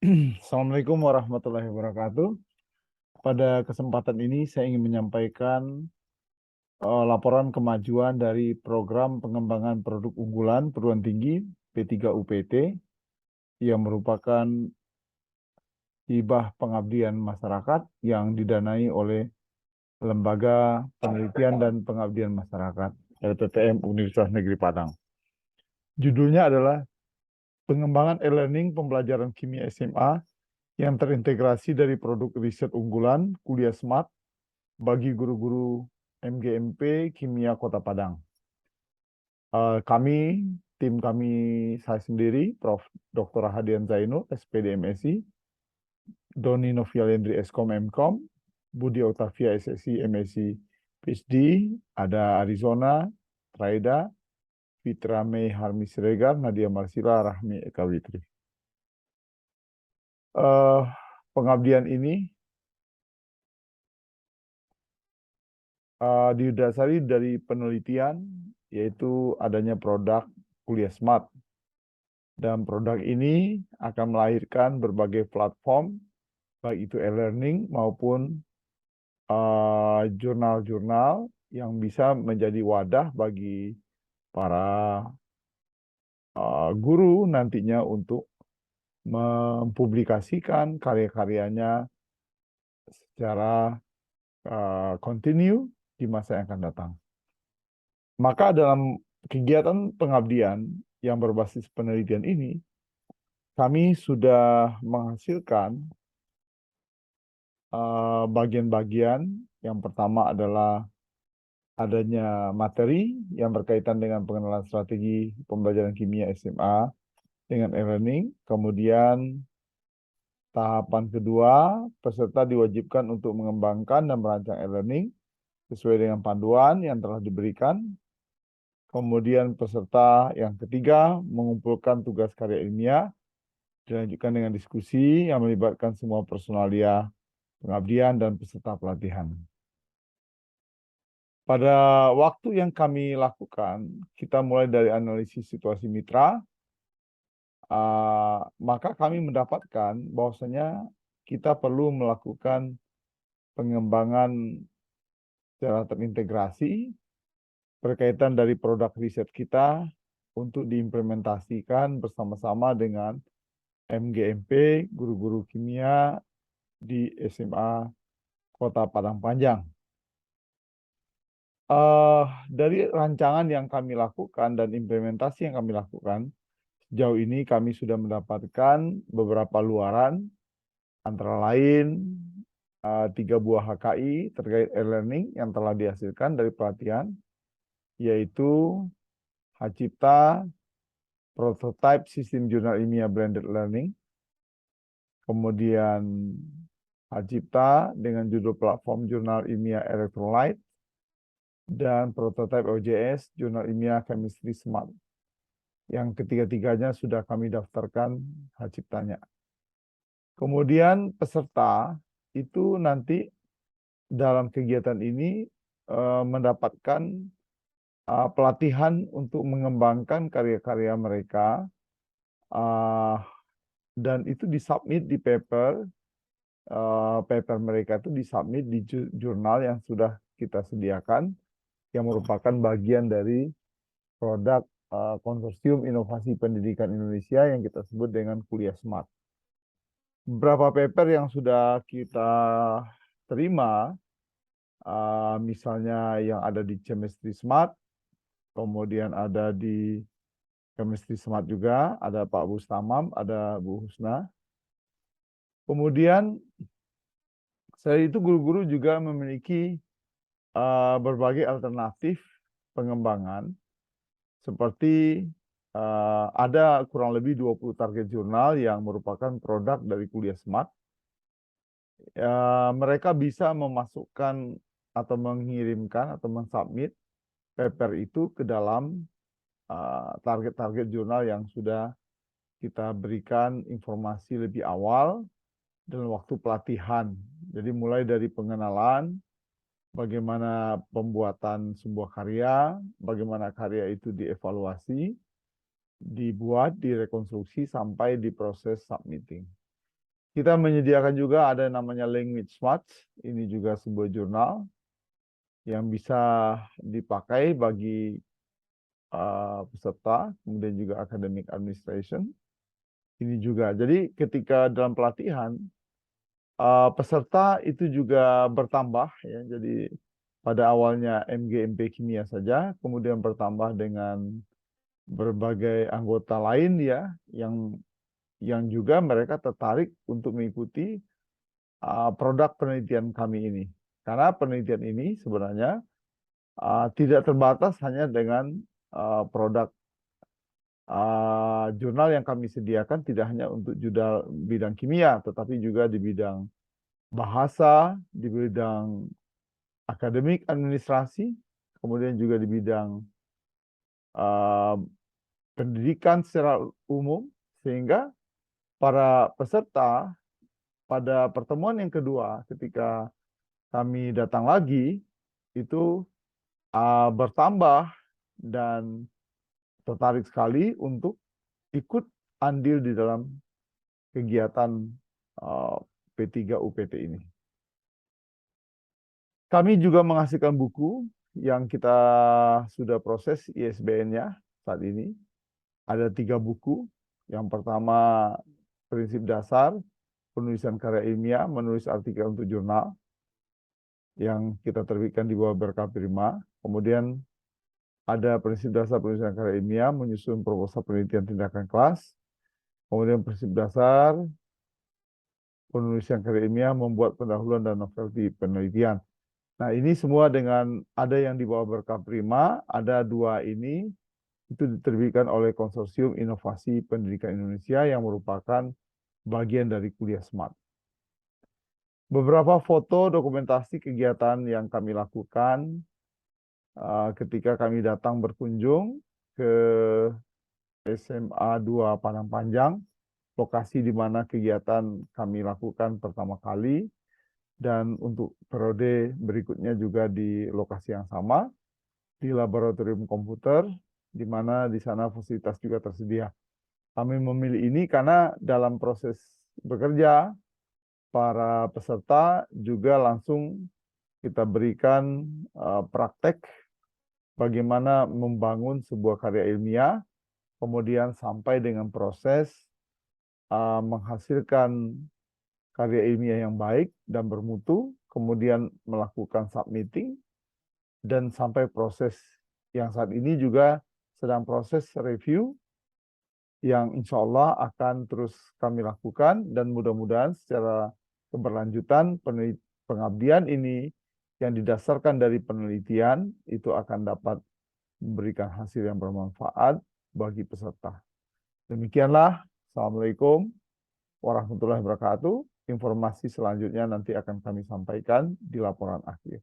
Assalamualaikum warahmatullahi wabarakatuh. Pada kesempatan ini saya ingin menyampaikan laporan kemajuan dari program pengembangan produk unggulan perguruan tinggi P3UPT yang merupakan hibah pengabdian masyarakat yang didanai oleh Lembaga Penelitian dan Pengabdian Masyarakat LPPM Universitas Negeri Padang. Judulnya adalah Pengembangan e-learning pembelajaran kimia SMA yang terintegrasi dari produk riset unggulan kuliah smart bagi guru-guru MGMP Kimia Kota Padang. Tim kami, saya sendiri, Prof. Dr. Hadian Zainul, SPD MSI, Doni Novialendri Eskom MKOM, Budi Octavia SSI MSI PhD, ada Arizona, Traida, Fitra Mei Harmi Siregar, Nadia Marsila, Rahmi Eka Witri. Pengabdian ini didasari dari penelitian, yaitu adanya produk kuliah smart. Dan produk ini akan melahirkan berbagai platform, baik itu e-learning maupun jurnal-jurnal yang bisa menjadi wadah bagi para guru nantinya untuk mempublikasikan karya-karyanya secara kontinu di masa yang akan datang. Maka dalam kegiatan pengabdian yang berbasis penelitian ini, kami sudah menghasilkan bagian-bagian. Yang pertama adalah adanya materi yang berkaitan dengan pengenalan strategi pembelajaran kimia SMA dengan e-learning. Kemudian tahapan kedua, peserta diwajibkan untuk mengembangkan dan merancang e-learning sesuai dengan panduan yang telah diberikan. Kemudian peserta yang ketiga mengumpulkan tugas karya ilmiah, dilanjutkan dengan diskusi yang melibatkan semua personalia pengabdian dan peserta pelatihan. Pada waktu yang kami lakukan, kita mulai dari analisis situasi mitra, maka kami mendapatkan bahwasanya kita perlu melakukan pengembangan secara terintegrasi berkaitan dari produk riset kita untuk diimplementasikan bersama-sama dengan MGMP, guru-guru kimia di SMA Kota Padang Panjang. Dari rancangan yang kami lakukan dan implementasi yang kami lakukan, sejauh ini kami sudah mendapatkan beberapa luaran, antara lain 3 buah HKI terkait e-learning yang telah dihasilkan dari pelatihan, yaitu Hcipta Prototype Sistem Jurnal Ilmiah Blended Learning, kemudian Hcipta dengan judul Platform Jurnal Ilmiah Electrolyte, dan Prototype OJS Jurnal Ilmiah Chemistry Smart. Yang ketiga-tiganya sudah kami daftarkan Hciptanya. Kemudian peserta itu nanti dalam kegiatan ini mendapatkan pelatihan untuk mengembangkan karya-karya mereka, dan itu disubmit di paper mereka itu disubmit di jurnal yang sudah kita sediakan, yang merupakan bagian dari produk Konsorsium Inovasi Pendidikan Indonesia yang kita sebut dengan Kuliah Smart. Beberapa paper yang sudah kita terima, misalnya yang ada di Chemistry Smart, kemudian ada di Chemistry Smart juga, ada Pak Bustamam, ada Bu Husna. Kemudian saya itu guru-guru juga memiliki berbagai alternatif pengembangan, seperti ada kurang lebih 20 target jurnal yang merupakan produk dari Kuliah Smart. Mereka bisa memasukkan atau mengirimkan atau mensubmit paper itu ke dalam target-target jurnal yang sudah kita berikan informasi lebih awal dalam waktu pelatihan. Jadi mulai dari pengenalan, bagaimana pembuatan sebuah karya, bagaimana karya itu dievaluasi, dibuat, direkonstruksi, sampai di proses submitting. Kita menyediakan juga ada yang namanya Language Match. Ini juga sebuah jurnal yang bisa dipakai bagi peserta, kemudian juga academic administration. Ini juga. Jadi ketika dalam pelatihan, peserta itu juga bertambah ya. Jadi pada awalnya MG-MP kimia saja, kemudian bertambah dengan berbagai anggota lain ya yang juga mereka tertarik untuk mengikuti produk penelitian kami ini. Karena penelitian ini sebenarnya tidak terbatas hanya dengan produk jurnal yang kami sediakan, tidak hanya untuk jurnal bidang kimia, tetapi juga di bidang bahasa, di bidang akademik administrasi, kemudian juga di bidang uh, pendidikan secara umum, sehingga para peserta pada pertemuan yang kedua ketika kami datang lagi itu bertambah dan tertarik sekali untuk ikut andil di dalam kegiatan uh, P3 UPT ini. Kami juga menghasilkan buku yang kita sudah proses ISBN-nya saat ini. Ada 3 buku. Yang pertama, prinsip dasar penulisan karya ilmiah, menulis artikel untuk jurnal yang kita terbitkan di bawah berkah Prima. Kemudian ada prinsip dasar penulisan karya ilmiah, menyusun proposal penelitian tindakan kelas. Kemudian prinsip dasar penulisan karya ilmiah, membuat pendahuluan dan novelty penelitian. Nah, ini semua dengan ada yang di bawah berkah Prima, ada 2 ini itu diterbitkan oleh Konsorsium Inovasi Pendidikan Indonesia yang merupakan bagian dari Kuliah Smart. Beberapa foto dokumentasi kegiatan yang kami lakukan ketika kami datang berkunjung ke SMA 2 Padang Panjang, lokasi di mana kegiatan kami lakukan pertama kali, dan untuk periode berikutnya juga di lokasi yang sama, di laboratorium komputer, di mana di sana fasilitas juga tersedia. Kami memilih ini karena dalam proses bekerja, para peserta juga langsung kita berikan praktek bagaimana membangun sebuah karya ilmiah, kemudian sampai dengan proses menghasilkan karya ilmiah yang baik dan bermutu, kemudian melakukan submitting, dan sampai proses yang saat ini juga sedang proses review yang insya Allah akan terus kami lakukan, dan mudah-mudahan secara keberlanjutan pengabdian ini yang didasarkan dari penelitian itu akan dapat memberikan hasil yang bermanfaat bagi peserta. Demikianlah. Assalamualaikum warahmatullahi wabarakatuh. Informasi selanjutnya nanti akan kami sampaikan di laporan akhir.